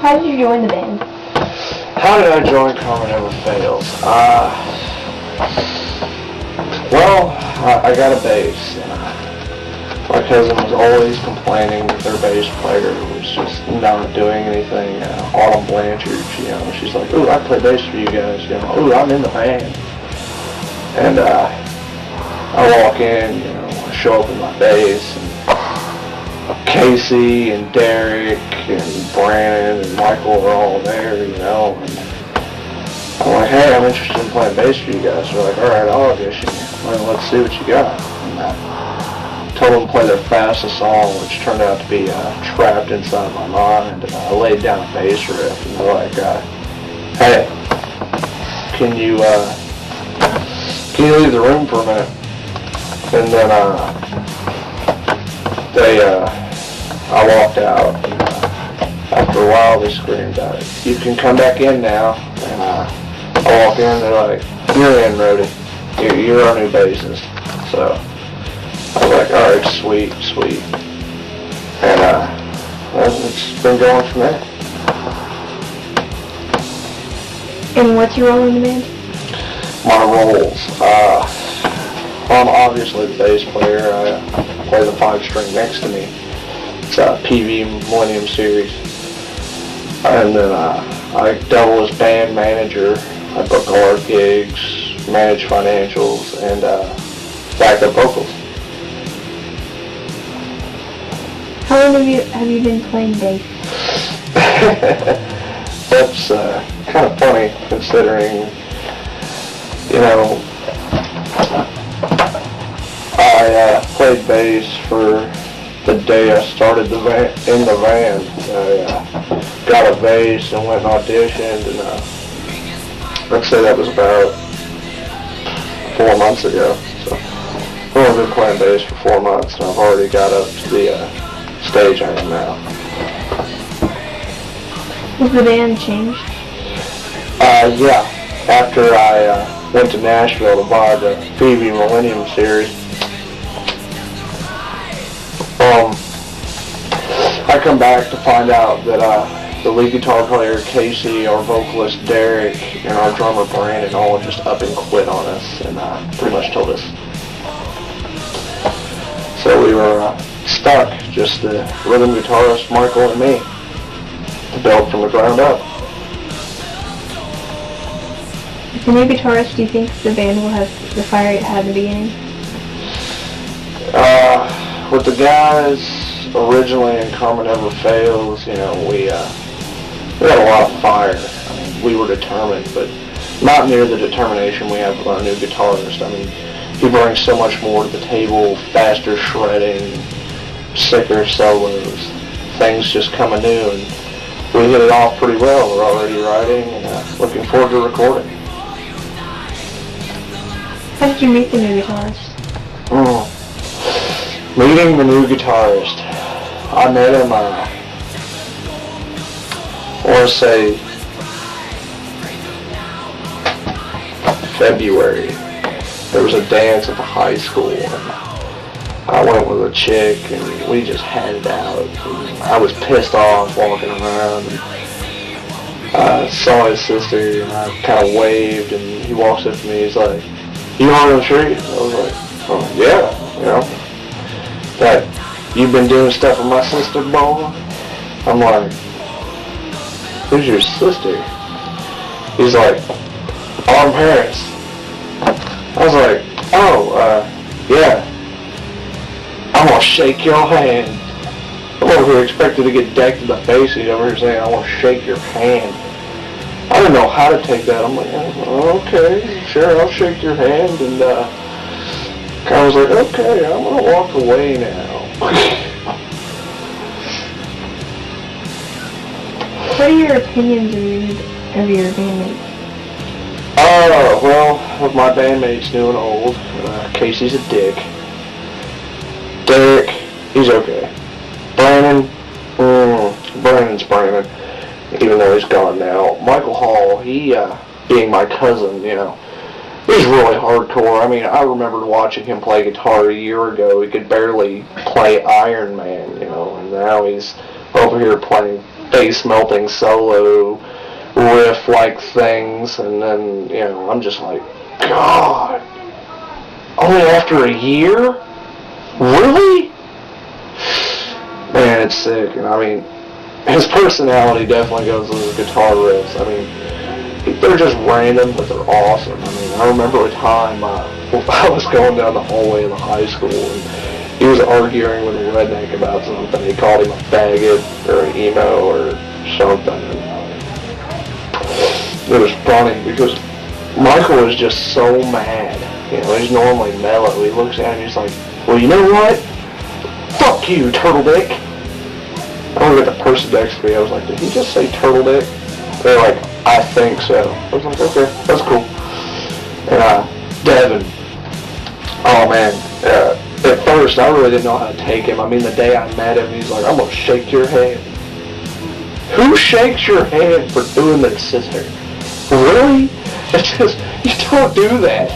How did you join the band? How did I join Karma Never Fails? Well, I got a bass. My cousin was always complaining that their bass player was just not doing anything. Autumn Blanchard, she's like, "Ooh, I play bass for you guys. Ooh, I'm in the band." And I walk in, I show up with my bass, and Casey and Derek and Brandon and Michael are all there, and I'm like, "Hey, I'm interested in playing bass for you guys." They're like, "All right, I'll audition. Well, let's see what you got." And I told them to play their fastest song, which turned out to be Trapped Inside My Mind. And I laid down a bass riff, and they're like, "Hey, can you leave the room for a minute?" And then I walked out. And, after a while, they screamed, "You can come back in now." And I walk in, they're like, "You're in, Rody. You're our new bassist." So I was like, "All right, sweet. And it's been going from there. And what's your role in the band? My roles. I'm obviously the bass player. I play the 5-string next to me. It's a PV Millennium Series. And then I double as band manager. I book all our gigs, manage financials, and backup vocals. How long have you been playing bass? That's kind of funny considering, I played bass for the day I started in the van. I got a bass and went and auditioned, and I'd say that was about 4 months ago. So I've only been playing bass for 4 months, and I've already got up to the stage I am now. Has the band changed? Yeah. After I went to Nashville to buy the PV Millennium Series, I come back to find out that the lead guitar player Casey, our vocalist Derek, and our drummer Brandon all just up and quit on us, and pretty much told us. So we were stuck, just the rhythm guitarist Michael and me, to build from the ground up. As the new guitarist, do you think the band will have the fire it had in the beginning? With the guys originally in Karma Never Fails, we had a lot of fire. I mean, we were determined, but not near the determination we have with our new guitarist. I mean, he brings so much more to the table, faster shredding, sicker solos, things just come anew, and we hit it off pretty well. We're already writing and looking forward to recording. How did you meet the new guitarist? Meeting the new guitarist. I met him, I want to say, February. There was a dance at the high school, and I went with a chick, and we just had it out. And I was pissed off walking around, and I saw his sister, and I kind of waved, and he walks up to me, he's like, "You Harlan Shreve?" I was like, "Oh, yeah, that you've been doing stuff with my sister, boy?" I'm like, "Who's your sister?" He's like, "Autumn Harris." I was like, "Oh, yeah. I'm gonna shake your hand." I'm over here expecting to get decked in the face, and he's over here saying, "I want to shake your hand." I didn't know how to take that. I'm like, "Oh, okay, sure, I'll shake your hand," and I was like, "Okay, I'm gonna walk away now." What are your opinions of your bandmates? Well, with my bandmates new and old, Casey's a dick. Derek, he's okay. Brandon's Brandon, even though he's gone now. Michael Hall, he, being my cousin, he's really hardcore. I mean, I remember watching him play guitar a year ago. He could barely play Iron Man, and now he's over here playing face melting solo riff like things, and then I'm just like, God, only after a year? Really? Man, it's sick. And I mean, his personality definitely goes with his guitar riffs. I mean, they're just random, but they're awesome. I mean, I remember a time I was going down the hallway in the high school, and he was arguing with a redneck about something. He called him a faggot or an emo or something. It was funny because Michael was just so mad. He's normally mellow. He looks at him and he's like, well, you know what? Fuck you, turtle dick. I looked at the person next to me. I was like, did he just say turtle dick? They're like, I think so. I was like, okay, that's cool. And Devin, oh man, at first I really didn't know how to take him. I mean, the day I met him, he's like, I'm gonna shake your hand. Who shakes your hand for doing this, sister? Really? It's just, you don't do that.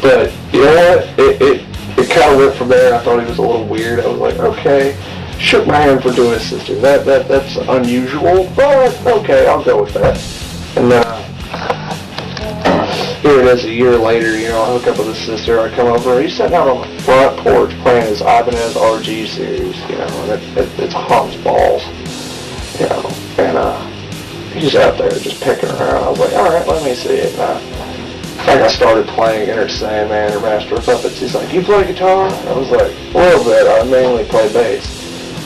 But you know what? It kind of went from there. I thought he was a little weird. I was like, okay. Shook my hand for doing his sister. That's unusual, but okay, I'll go with that. And here it is a year later, I hook up with his sister. I come over, he's sitting out on the front porch playing his Ibanez RG series, and it's Hans balls, and he's out there just picking around. I was like, alright, let me see it. I started playing Enter Sandman or Master of Puppets. He's like, you play guitar? I was like, a little bit. I mainly play bass.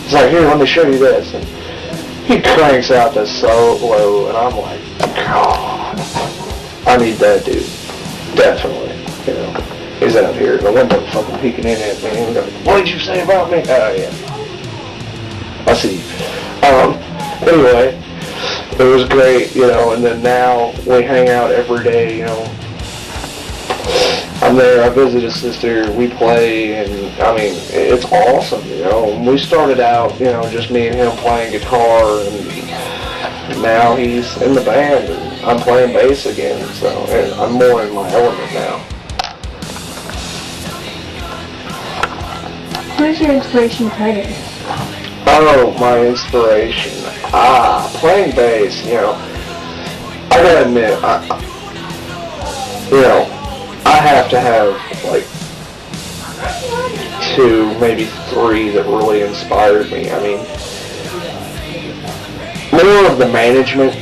He's like, here, let me show you this. And he cranks out this solo, and I'm like, God, I need that dude. Definitely. He's out here, the window fucking peeking in at me. And he's like, what did you say about me? Oh, yeah. I see. Anyway, it was great, and then now we hang out every day, I'm there, I visit his sister, we play, and I mean, it's awesome, We started out, just me and him playing guitar, and now he's in the band, and I'm playing bass again, and I'm more in my element now. Who's your inspiration to play bass? Oh, my inspiration. Playing bass, I gotta admit, I have to have, like, 2, maybe 3 that really inspired me. I mean, more of the management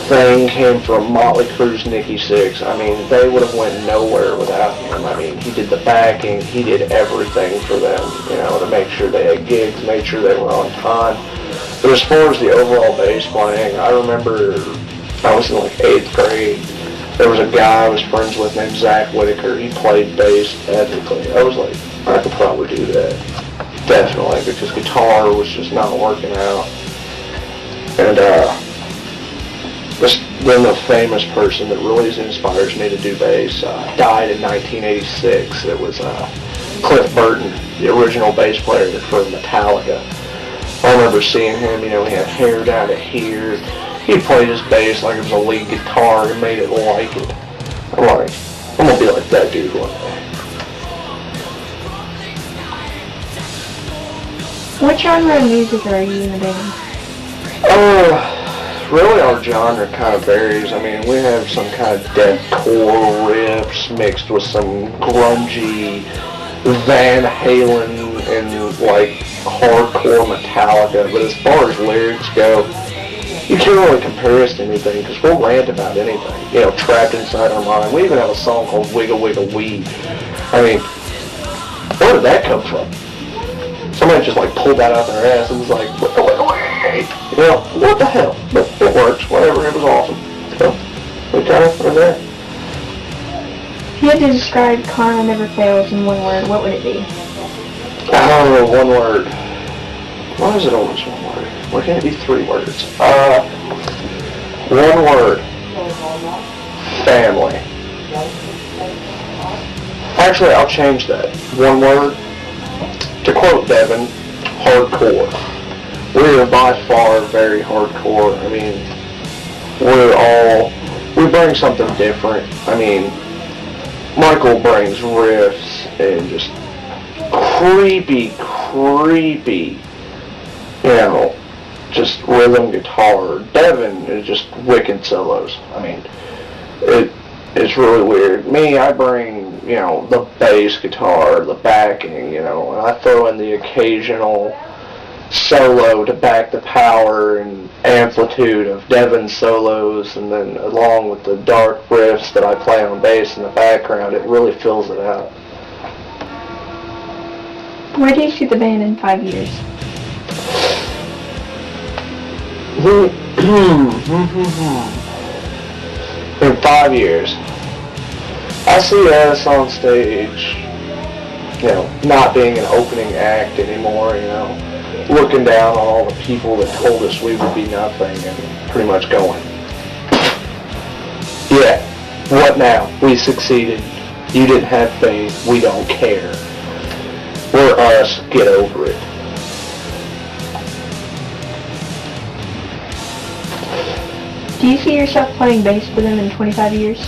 thing came from Motley Crue's Nicky Sixx. I mean, they would have went nowhere without him. I mean, he did the backing, he did everything for them, to make sure they had gigs, made sure they were on time. But as far as the overall bass playing, I remember I was in like 8th grade. There was a guy I was friends with named Zach Whitaker. He played bass epically. I was like, I could probably do that. Definitely, because guitar was just not working out. And then the famous person that really inspires me to do bass died in 1986. It was Cliff Burton, the original bass player for Metallica. I remember seeing him, he had hair down to here. He played his bass like it was a lead guitar and made it like it. I'm like, I'm gonna be like that dude one day. What genre of music are you in the band? Really our genre kind of varies. I mean, we have some kind of deathcore riffs mixed with some grungy Van Halen and like hardcore Metallica. But as far as lyrics go, you can't really compare us to anything because we'll rant about anything. Trapped inside our mind. We even have a song called Wiggle Wiggle Wee. I mean, where did that come from? Somebody just like pulled that out their ass and was like, wiggle wiggle wee. What the hell? But it works. Whatever. It was awesome. So we kind of are there. If you had to describe Karma Never Fails in one word, what would it be? Oh, one word. Why is it always one word? Why can't it be 3 words? One word. Family. Actually, I'll change that. One word. To quote Devin, hardcore. We are by far very hardcore. I mean, we bring something different. I mean, Michael brings riffs and just creepy, just rhythm guitar. Devin is just wicked solos. I mean, it's really weird. Me, I bring, the bass guitar, the backing, and I throw in the occasional solo to back the power and amplitude of Devin's solos, and then along with the dark riffs that I play on bass in the background, it really fills it out. Where do you see the band in 5 years? In 5 years, I see us on stage, not being an opening act anymore, looking down on all the people that told us we would be nothing and pretty much going, yeah, what now? We succeeded. You didn't have faith. We don't care. We're us. Get over it. Do you see yourself playing bass for them in 25 years?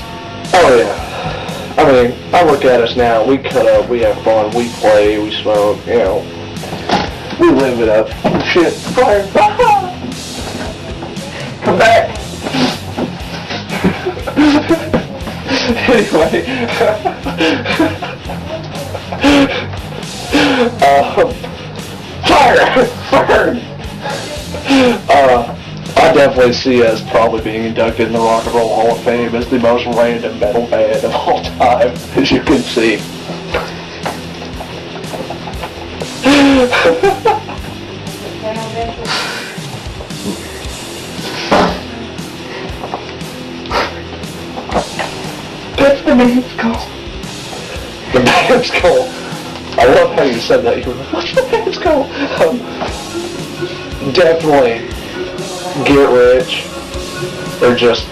Oh yeah. I mean, I look at us now. We cut up. We have fun. We play. We smoke. We live it up. Shit. Fire. Come back. Anyway. Fire. I definitely see us probably being inducted in the Rock and Roll Hall of Fame as the most random metal band of all time, as you can see. What's the band's called? The band's called. I love how you said that. You were like, what's the band's called? Definitely get rich or just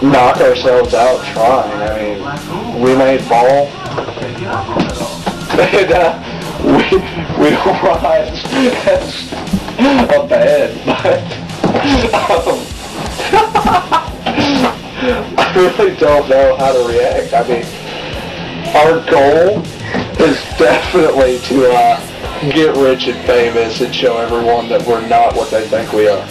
knock ourselves out trying. I mean, we may fall and we don't rise as a band, but I really don't know how to react. I mean, our goal is definitely to get rich and famous and show everyone that we're not what they think we are.